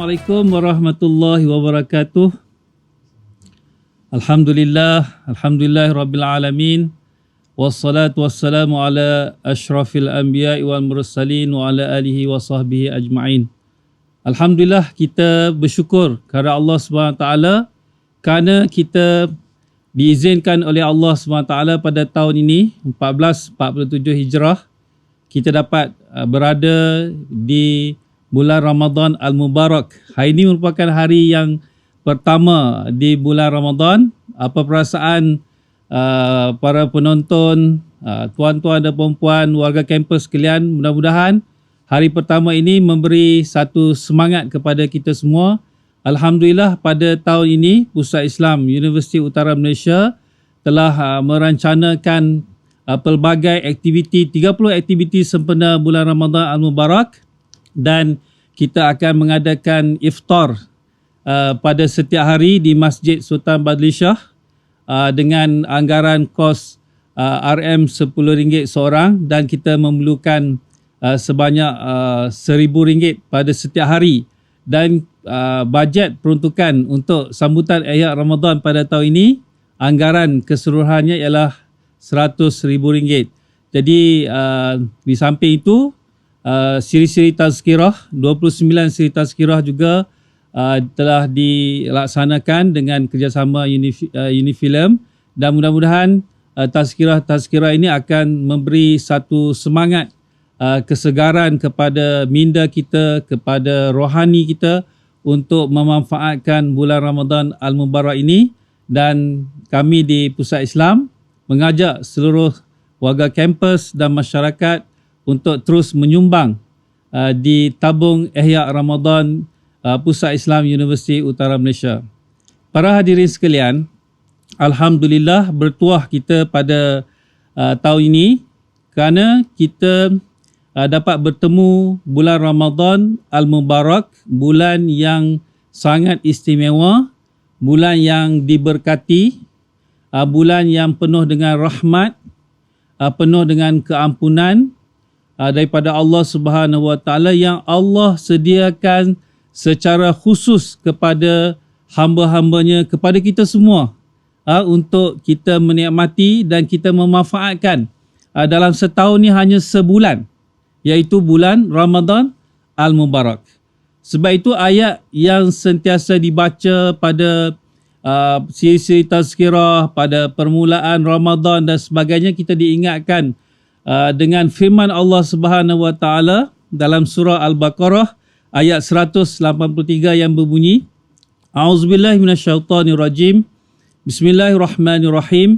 Assalamualaikum warahmatullahi wabarakatuh. Alhamdulillah rabbil alamin. Wassalatu wassalamu ala asyrafil anbiya'i wal mursalin wa ala alihi wa sahbihi ajma'in. Alhamdulillah, kita bersyukur kepada Allah SWT kerana kita diizinkan oleh Allah SWT pada tahun ini 1447 Hijrah kita dapat berada di bulan Ramadan Al-Mubarak. Hari ini merupakan hari yang pertama di bulan Ramadan. Apa perasaan para penonton, tuan-tuan dan puan-puan, warga kampus sekalian? Mudah-mudahan hari pertama ini memberi satu semangat kepada kita semua. Alhamdulillah, pada tahun ini Pusat Islam Universiti Utara Malaysia telah merancanakan pelbagai aktiviti, 30 aktiviti sempena bulan Ramadan Al-Mubarak, dan kita akan mengadakan iftar pada setiap hari di Masjid Sultan Badli Shah dengan anggaran kos RM10 seorang, dan kita memerlukan sebanyak RM1,000 pada setiap hari, dan bajet peruntukan untuk sambutan Ihya Ramadan pada tahun ini anggaran keseluruhannya ialah RM100,000. Jadi di samping itu siri-siri tazkirah, 29 siri tazkirah juga telah dilaksanakan dengan kerjasama Unifilm, dan mudah-mudahan tazkirah ini akan memberi satu semangat kesegaran kepada minda kita, kepada rohani kita untuk memanfaatkan bulan Ramadan Al-Mubarak ini. Dan kami di Pusat Islam mengajak seluruh warga kampus dan masyarakat untuk terus menyumbang di tabung Ihya Ramadan Pusat Islam Universiti Utara Malaysia. Para hadirin sekalian, alhamdulillah bertuah kita pada tahun ini kerana kita dapat bertemu bulan Ramadan Al-Mubarak, bulan yang sangat istimewa, bulan yang diberkati, bulan yang penuh dengan rahmat, penuh dengan keampunan daripada Allah Subhanahu Wa Taala, yang Allah sediakan secara khusus kepada hamba-hambanya, kepada kita semua, untuk kita menikmati dan kita memanfaatkan dalam setahun ni hanya sebulan, iaitu bulan Ramadan Al-Mubarak. Sebab itu ayat yang sentiasa dibaca pada siri-siri tazkirah, pada permulaan Ramadan dan sebagainya, kita diingatkan dengan firman Allah Subhanahu Wa Taala dalam surah Al-Baqarah ayat 183 yang berbunyi, A'udzubillahi minasyaitonirrajim. Bismillahirrahmanirrahim.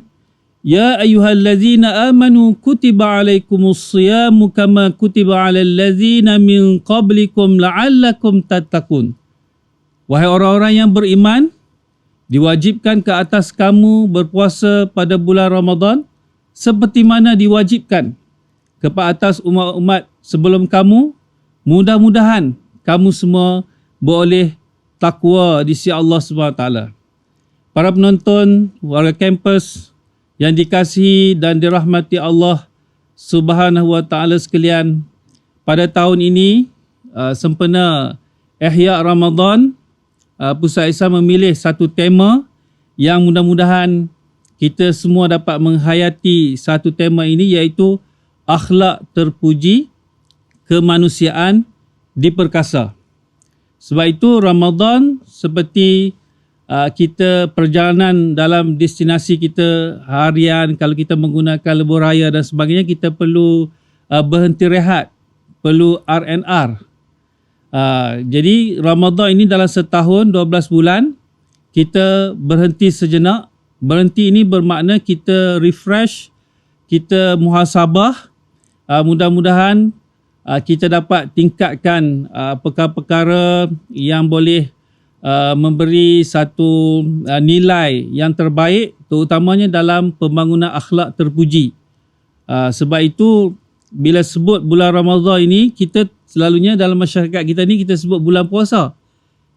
Ya ayyuhallazina amanu kutiba alaikumussiyamu kama kutiba alal ladzina min qablikum la'allakum tattaqun. Wahai orang-orang yang beriman, diwajibkan ke atas kamu berpuasa pada bulan Ramadan seperti mana diwajibkan ke atas umat-umat sebelum kamu. Mudah-mudahan kamu semua boleh takwa di sisi Allah SWT. Para penonton, warga kampus yang dikasihi dan dirahmati Allah Subhanahu Wa Taala sekalian, pada tahun ini sempena Ihya Ramadan, Pusat Islam memilih satu tema yang mudah-mudahan kita semua dapat menghayati satu tema ini, iaitu akhlak terpuji, kemanusiaan diperkasa. Sebab itu Ramadan seperti kita perjalanan dalam destinasi kita harian, kalau kita menggunakan lebuh raya dan sebagainya, kita perlu berhenti rehat, perlu R&R. Jadi Ramadan ini dalam setahun 12 bulan kita berhenti sejenak. Berhenti ini bermakna kita refresh, kita muhasabah. Mudah-mudahan kita dapat tingkatkan perkara-perkara yang boleh memberi satu nilai yang terbaik, terutamanya dalam pembangunan akhlak terpuji. Sebab itu bila sebut bulan Ramadan ini, kita selalunya dalam masyarakat kita ni kita sebut bulan puasa.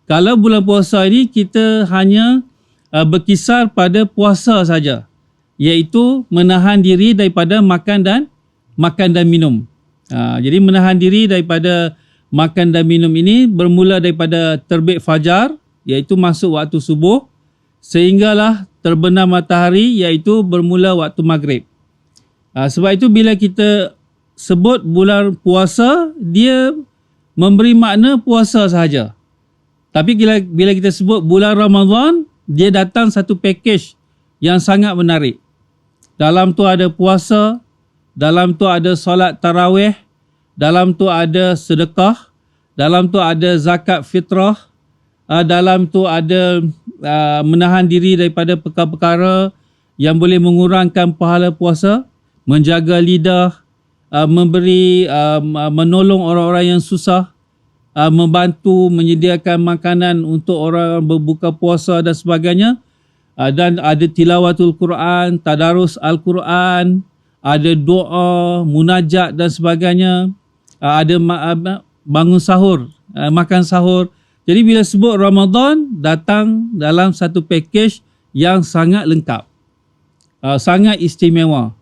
Kalau bulan puasa ini kita hanya berkisar pada puasa saja, iaitu menahan diri daripada makan dan minum. Jadi menahan diri daripada makan dan minum ini bermula daripada terbit fajar, iaitu masuk waktu subuh, sehinggalah terbenam matahari, iaitu bermula waktu maghrib. Sebab itu bila kita sebut bulan puasa, dia memberi makna puasa sahaja. Tapi bila kita sebut bulan Ramadan, dia datang satu package yang sangat menarik. Dalam tu ada puasa, dalam tu ada solat tarawih, dalam tu ada sedekah, dalam tu ada zakat fitrah, dalam tu ada menahan diri daripada perkara-perkara yang boleh mengurangkan pahala puasa, menjaga lidah, menolong orang-orang yang susah, membantu menyediakan makanan untuk orang berbuka puasa dan sebagainya. Dan ada tilawatul Quran, tadarus Al-Quran, ada doa, munajat dan sebagainya. Ada bangun sahur, makan sahur. Jadi bila sebut Ramadan, datang dalam satu package yang sangat lengkap, sangat istimewa.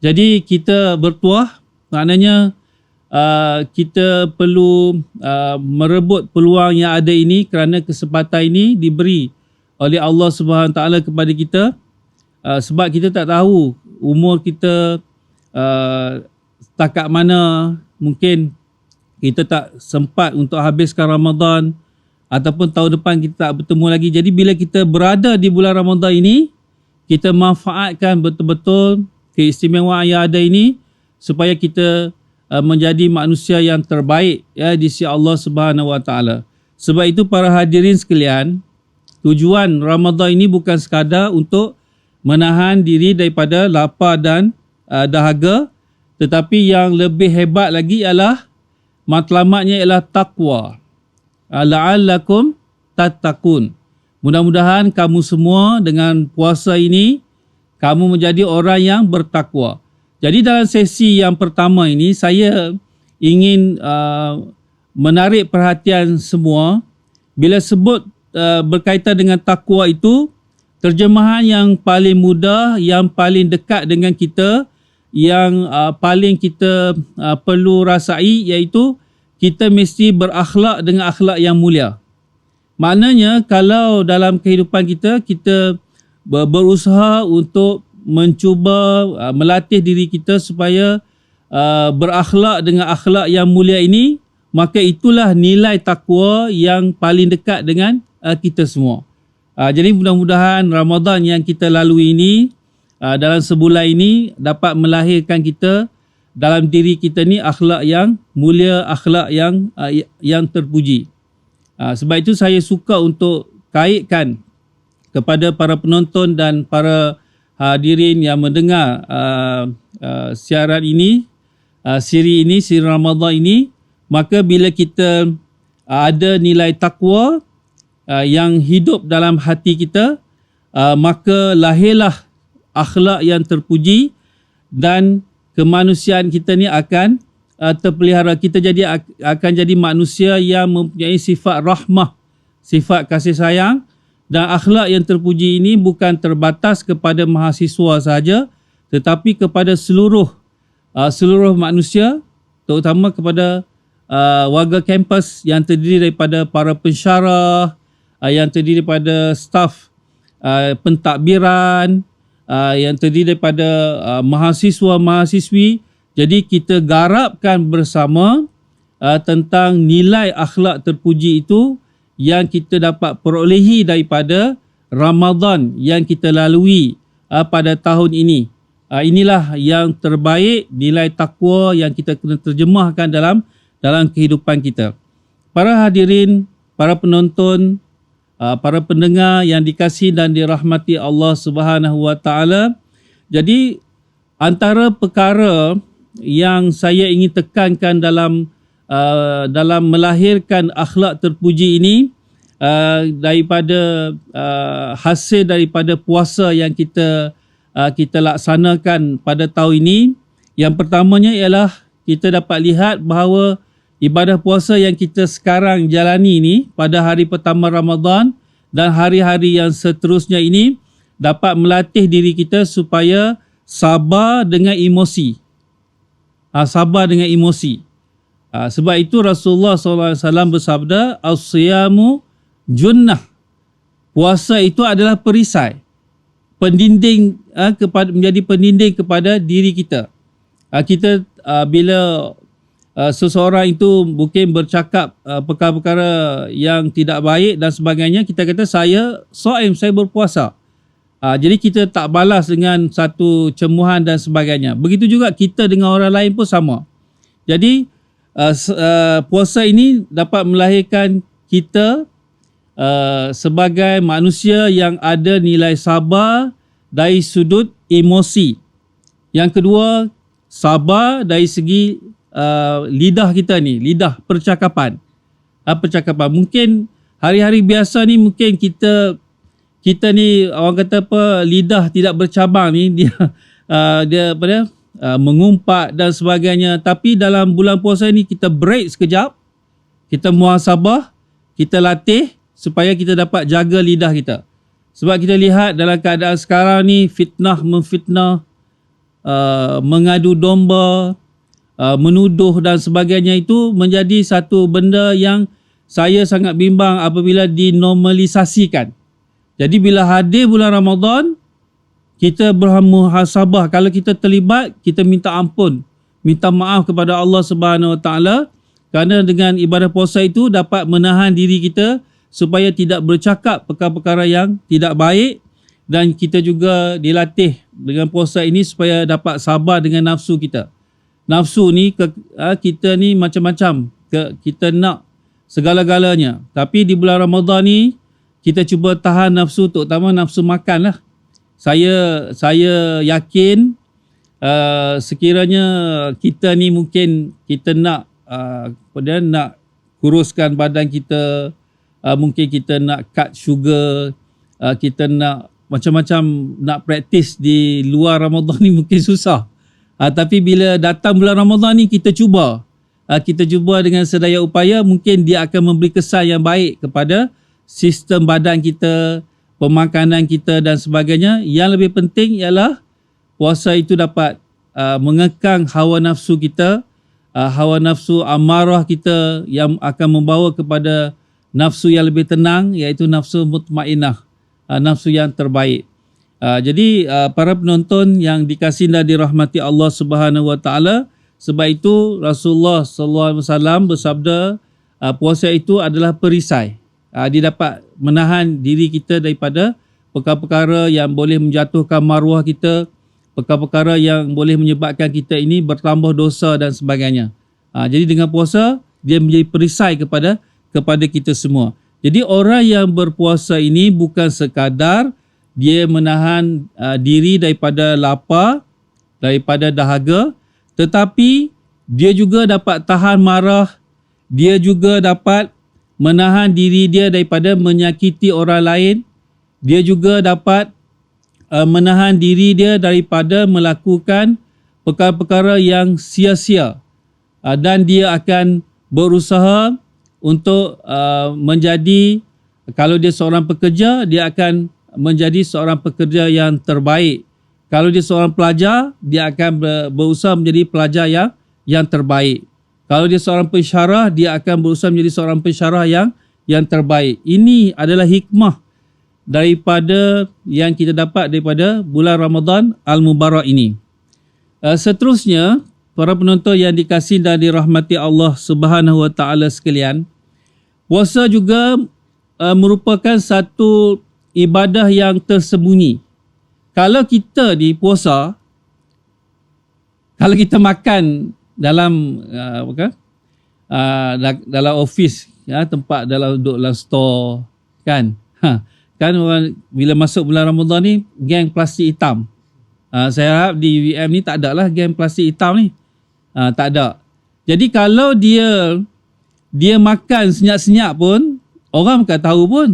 Jadi kita bertuah, maknanya kita perlu merebut peluang yang ada ini, kerana kesempatan ini diberi oleh Allah Subhanahu Wa Taala kepada kita. Sebab kita tak tahu umur kita setakat mana, mungkin kita tak sempat untuk habiskan Ramadan, ataupun tahun depan kita tak bertemu lagi. Jadi bila kita berada di bulan Ramadan ini, kita manfaatkan betul-betul keistimewaan yang ada ini, supaya kita menjadi manusia yang terbaik di sisi Allah Subhanahu Wa Taala. Sebab itu para hadirin sekalian, tujuan Ramadan ini bukan sekadar untuk menahan diri daripada lapar dan dahaga, tetapi yang lebih hebat lagi ialah matlamatnya ialah taqwa. La'allakum tattaqun. Mudah-mudahan kamu semua dengan puasa ini, kamu menjadi orang yang bertakwa. Jadi dalam sesi yang pertama ini, saya ingin menarik perhatian semua. Bila sebut berkaitan dengan takwa itu, terjemahan yang paling mudah, yang paling dekat dengan kita, yang paling kita perlu rasai, iaitu kita mesti berakhlak dengan akhlak yang mulia. Maknanya kalau dalam kehidupan kita, kita berusaha untuk mencuba melatih diri kita supaya berakhlak dengan akhlak yang mulia ini, maka itulah nilai takwa yang paling dekat dengan kita semua. Jadi mudah-mudahan Ramadan yang kita lalui ini, dalam sebulan ini, dapat melahirkan kita, dalam diri kita ni akhlak yang mulia, akhlak yang terpuji. Sebab itu saya suka untuk kaitkan kepada para penonton dan para hadirin yang mendengar siaran ini, siri Ramadan ini, maka bila kita ada nilai takwa yang hidup dalam hati kita, maka lahirlah akhlak yang terpuji, dan kemanusiaan kita ni akan terpelihara. Kita akan jadi manusia yang mempunyai sifat rahmah, sifat kasih sayang. Dan akhlak yang terpuji ini bukan terbatas kepada mahasiswa sahaja, tetapi kepada seluruh manusia, terutama kepada warga kampus yang terdiri daripada para pensyarah, yang terdiri daripada staf pentadbiran, yang terdiri daripada mahasiswa-mahasiswi. Jadi kita garapkan bersama tentang nilai akhlak terpuji itu yang kita dapat perolehi daripada Ramadan yang kita lalui pada tahun ini. Inilah yang terbaik, nilai takwa yang kita kena terjemahkan dalam kehidupan kita. Para hadirin, para penonton, para pendengar yang dikasihi dan dirahmati Allah Subhanahu Wa Taala. Jadi antara perkara yang saya ingin tekankan dalam melahirkan akhlak terpuji ini, daripada hasil daripada puasa yang kita laksanakan pada tahun ini, yang pertamanya ialah kita dapat lihat bahawa ibadah puasa yang kita sekarang jalani ini pada hari pertama Ramadan dan hari-hari yang seterusnya ini dapat melatih diri kita supaya sabar dengan emosi. Sabar dengan emosi. Sebab itu Rasulullah SAW bersabda, as-siyamu junnah. Puasa itu adalah perisai, pendinding, menjadi pendinding kepada diri kita. Kita bila seseorang itu mungkin bercakap perkara-perkara yang tidak baik dan sebagainya, kita kata saya shaim, saya berpuasa. Jadi kita tak balas dengan satu cemuhan dan sebagainya. Begitu juga kita dengan orang lain pun sama. Jadi puasa ini dapat melahirkan kita sebagai manusia yang ada nilai sabar dari sudut emosi. Yang kedua, sabar dari segi lidah kita ni, lidah percakapan. Percakapan. Mungkin hari-hari biasa ni mungkin kita ni orang kata apa, lidah tidak bercabang ni, dia mengumpat dan sebagainya. Tapi dalam bulan puasa ni kita break sekejap, kita muhasabah, kita latih supaya kita dapat jaga lidah kita. Sebab kita lihat dalam keadaan sekarang ni, fitnah memfitnah, mengadu domba, menuduh dan sebagainya, itu menjadi satu benda yang saya sangat bimbang apabila dinormalisasikan. Jadi bila hadir bulan Ramadan, kita bermuhasabah. Kalau kita terlibat, kita minta ampun, minta maaf kepada Allah Subhanahu Wa Taala, kerana dengan ibadah puasa itu dapat menahan diri kita supaya tidak bercakap perkara-perkara yang tidak baik, dan kita juga dilatih dengan puasa ini supaya dapat sabar dengan nafsu kita. Nafsu ni kita ni macam-macam, kita nak segala-galanya. Tapi di bulan Ramadan ni kita cuba tahan nafsu, terutama nafsu makan lah. Saya yakin sekiranya kita ni mungkin kita nak nak kuruskan badan kita, mungkin kita nak cut sugar, kita nak macam-macam, nak praktis di luar Ramadan ni mungkin susah. Tapi bila datang bulan Ramadan ni kita cuba dengan sedaya upaya, mungkin dia akan memberi kesan yang baik kepada sistem badan kita, pemakanan kita dan sebagainya. Yang lebih penting ialah puasa itu dapat mengekang hawa nafsu kita, hawa nafsu amarah kita, yang akan membawa kepada nafsu yang lebih tenang, iaitu nafsu mutmainah, nafsu yang terbaik. Jadi para penonton yang dikasihi dan dirahmati Allah Subhanahu Wa Taala, sebab itu Rasulullah sallallahu alaihi wasallam bersabda, puasa itu adalah perisai. Dia dapat menahan diri kita daripada perkara-perkara yang boleh menjatuhkan maruah kita, perkara-perkara yang boleh menyebabkan kita ini bertambah dosa dan sebagainya. Jadi dengan puasa dia menjadi perisai kepada kita semua. Jadi orang yang berpuasa ini bukan sekadar dia menahan diri daripada lapar, daripada dahaga, tetapi dia juga dapat tahan marah, dia juga dapat menahan diri dia daripada menyakiti orang lain, dia juga dapat menahan diri dia daripada melakukan perkara-perkara yang sia-sia, dan dia akan berusaha untuk menjadi, kalau dia seorang pekerja, dia akan menjadi seorang pekerja yang terbaik. Kalau dia seorang pelajar, dia akan berusaha menjadi pelajar yang terbaik. Kalau dia seorang pensyarah, dia akan berusaha menjadi seorang pensyarah yang terbaik. Ini adalah hikmah daripada yang kita dapat daripada bulan Ramadan Al-Mubarak ini. Seterusnya, para penonton yang dikasihi dan dirahmati Allah Subhanahu Wa Taala sekalian, puasa juga merupakan satu ibadah yang tersembunyi. Kalau kita di puasa, kalau kita makan dalam dalam office, tempat duduk dalam store, kan orang bila masuk bulan Ramadan ni, geng plastik hitam. Saya harap di UM ni tak ada lah geng plastik hitam ni. Tak ada. Jadi kalau dia makan senyap-senyap pun, orang bukan tahu pun.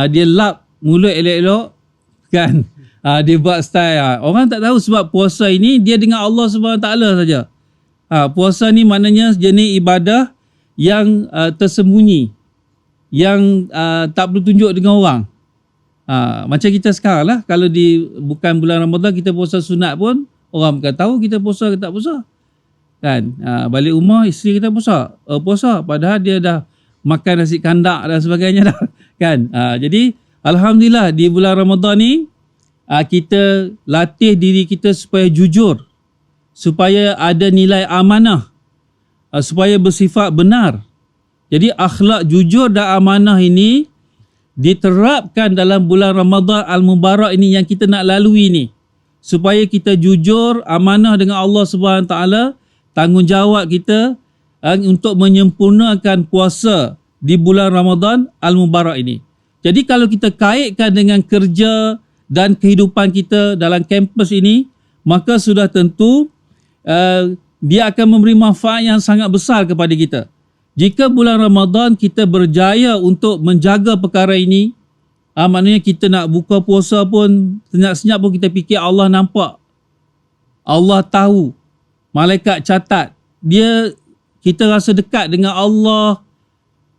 Dia lap mulut elok-elok, kan. Dia buat style. Orang tak tahu, sebab puasa ini dia dengan Allah SWT saja. Puasa ni maknanya jenis ibadah yang tersembunyi, yang tak bertunjuk dengan orang. Macam kita sekarang lah, kalau bukan bulan Ramadan kita puasa sunat pun, orang bukan tahu kita puasa ke tak puasa. kan. Balik rumah isteri kita puasa padahal dia dah makan nasi kandak dan sebagainya dah kan. Jadi alhamdulillah di bulan Ramadan ni kita latih diri kita supaya jujur, supaya ada nilai amanah, supaya bersifat benar. Jadi akhlak jujur dan amanah ini diterapkan dalam bulan Ramadan Al-Mubarak ini yang kita nak lalui ni, supaya kita jujur, amanah dengan Allah Subhanahu Taala, tanggungjawab kita untuk menyempurnakan puasa di bulan Ramadan Al-Mubarak ini. Jadi kalau kita kaitkan dengan kerja dan kehidupan kita dalam kampus ini, maka sudah tentu dia akan memberi manfaat yang sangat besar kepada kita. Jika bulan Ramadan kita berjaya untuk menjaga perkara ini, maknanya kita nak buka puasa pun senyap-senyap pun kita fikir Allah nampak, Allah tahu, malaikat catat. Kita rasa dekat dengan Allah,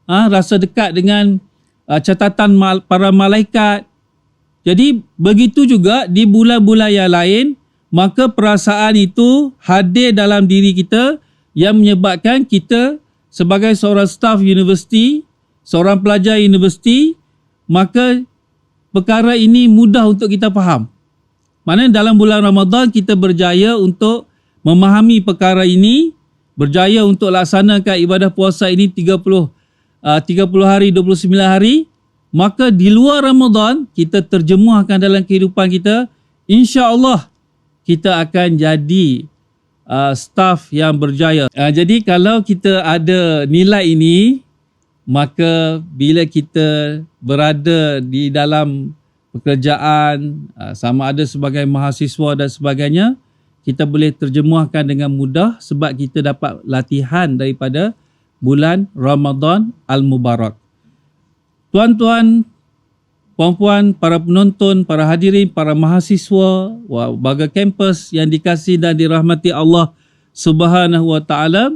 rasa dekat dengan catatan para malaikat. Jadi begitu juga di bulan-bulan yang lain, maka perasaan itu hadir dalam diri kita yang menyebabkan kita sebagai seorang staf universiti, seorang pelajar universiti, maka perkara ini mudah untuk kita faham. Maknanya dalam bulan Ramadan kita berjaya untuk memahami perkara ini, berjaya untuk laksanakan ibadah puasa ini 30 hari, 29 hari, maka di luar Ramadan kita terjemuhkan dalam kehidupan kita, insya-Allah kita akan jadi staf yang berjaya. Jadi kalau kita ada nilai ini, maka bila kita berada di dalam pekerjaan, sama ada sebagai mahasiswa dan sebagainya, kita boleh terjemuhkan dengan mudah sebab kita dapat latihan daripada bulan Ramadan Al-Mubarak. Tuan-tuan, puan-puan, para penonton, para hadirin, para mahasiswa, warga kampus yang dikasihi dan dirahmati Allah Subhanahu wa Taala,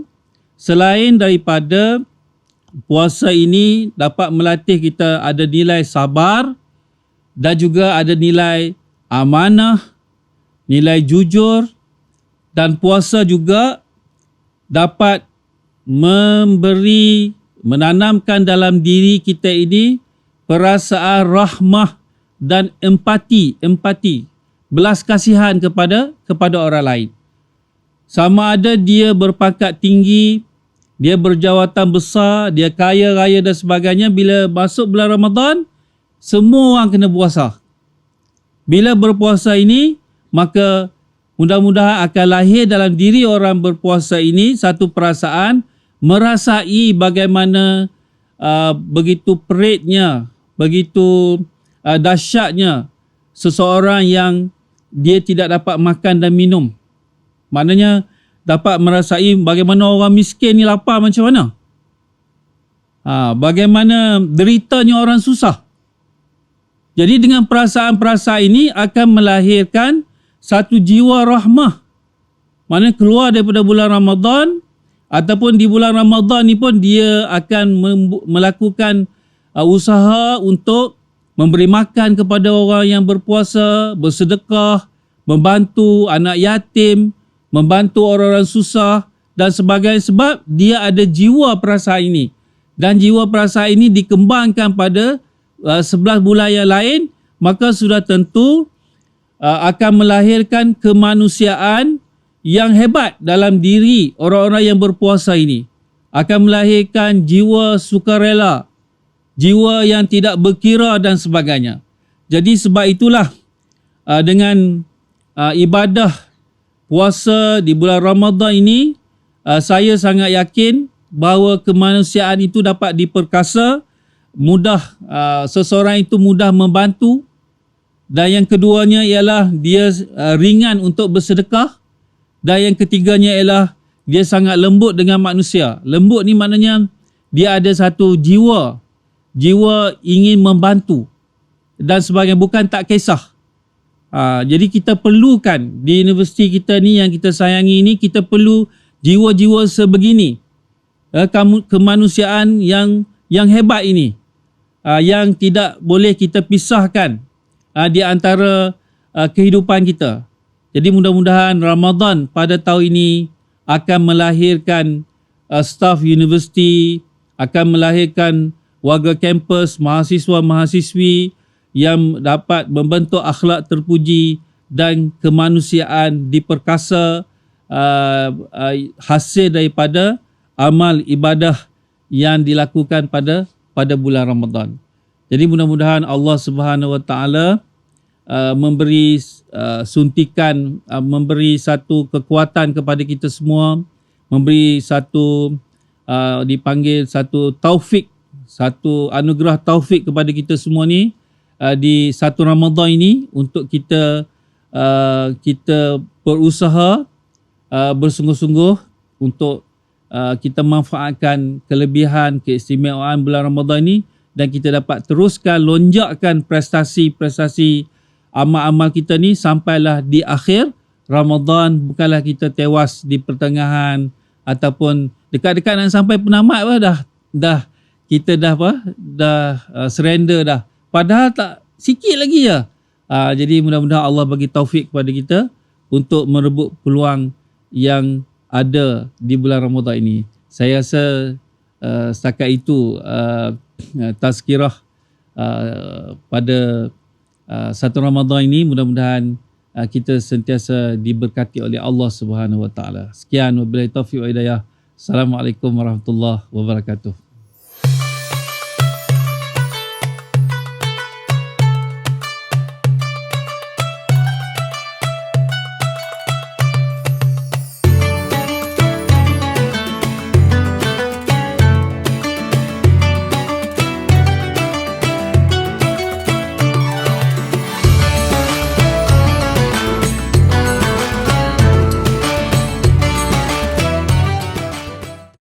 selain daripada puasa ini dapat melatih kita ada nilai sabar dan juga ada nilai amanah, nilai jujur, dan puasa juga dapat menanamkan dalam diri kita ini perasaan rahmah dan empati, belas kasihan kepada orang lain. Sama ada dia berpangkat tinggi, dia berjawatan besar, dia kaya raya dan sebagainya, bila masuk bulan Ramadan, semua orang kena puasa. Bila berpuasa ini, maka mudah-mudahan akan lahir dalam diri orang berpuasa ini satu perasaan merasai bagaimana begitu peritnya, begitu dahsyatnya seseorang yang dia tidak dapat makan dan minum. Maknanya dapat merasai bagaimana orang miskin ni lapar macam mana. Bagaimana deritanya orang susah. Jadi dengan perasaan-perasaan ini akan melahirkan satu jiwa rahmah. Maknanya keluar daripada bulan Ramadan ataupun di bulan Ramadan ni pun dia akan melakukan usaha untuk memberi makan kepada orang yang berpuasa, bersedekah, membantu anak yatim, membantu orang-orang susah dan sebagainya, sebab dia ada jiwa perasaan ini. Dan jiwa perasaan ini dikembangkan pada 11 bulan yang lain, maka sudah tentu akan melahirkan kemanusiaan yang hebat dalam diri orang-orang yang berpuasa ini. Akan melahirkan jiwa sukarela, jiwa yang tidak berkira dan sebagainya. Jadi sebab itulah dengan ibadah puasa di bulan Ramadan ini, saya sangat yakin bahawa kemanusiaan itu dapat diperkasa, mudah, seseorang itu mudah membantu, dan yang keduanya ialah dia ringan untuk bersedekah, dan yang ketiganya ialah dia sangat lembut dengan manusia. Lembut ni maknanya dia ada satu jiwa ingin membantu dan sebagainya, bukan tak kisah. Jadi kita perlukan di universiti kita ni yang kita sayangi ini, kita perlu jiwa-jiwa sebegini, kemanusiaan yang hebat ini, yang tidak boleh kita pisahkan di antara kehidupan kita. Jadi mudah-mudahan Ramadan pada tahun ini akan melahirkan staf universiti, akan melahirkan warga kampus, mahasiswa-mahasiswi yang dapat membentuk akhlak terpuji dan kemanusiaan diperkasa hasil daripada amal ibadah yang dilakukan pada bulan Ramadan. Jadi mudah-mudahan Allah Subhanahu Wa Taala memberi suntikan, memberi satu kekuatan kepada kita semua, memberi satu dipanggil satu taufik, satu anugerah taufik kepada kita semua ni di satu Ramadan ini untuk kita berusaha bersungguh-sungguh untuk kita manfaatkan kelebihan keistimewaan bulan Ramadan ini dan kita dapat teruskan lonjakkan prestasi-prestasi amal-amal kita ni sampailah di akhir Ramadan, bukanlah kita tewas di pertengahan ataupun dekat-dekat nak sampai penamat dah kita dah surrender dah. Padahal tak sikit lagi je. Jadi mudah-mudahan Allah bagi taufik kepada kita untuk merebut peluang yang ada di bulan Ramadan ini. Saya rasa setakat itu tazkirah pada satu Ramadan ini. Mudah-mudahan kita sentiasa diberkati oleh Allah Subhanahu Wa Taala. Sekian, wabillahi taufiq wa hidayah. Assalamualaikum warahmatullahi wabarakatuh.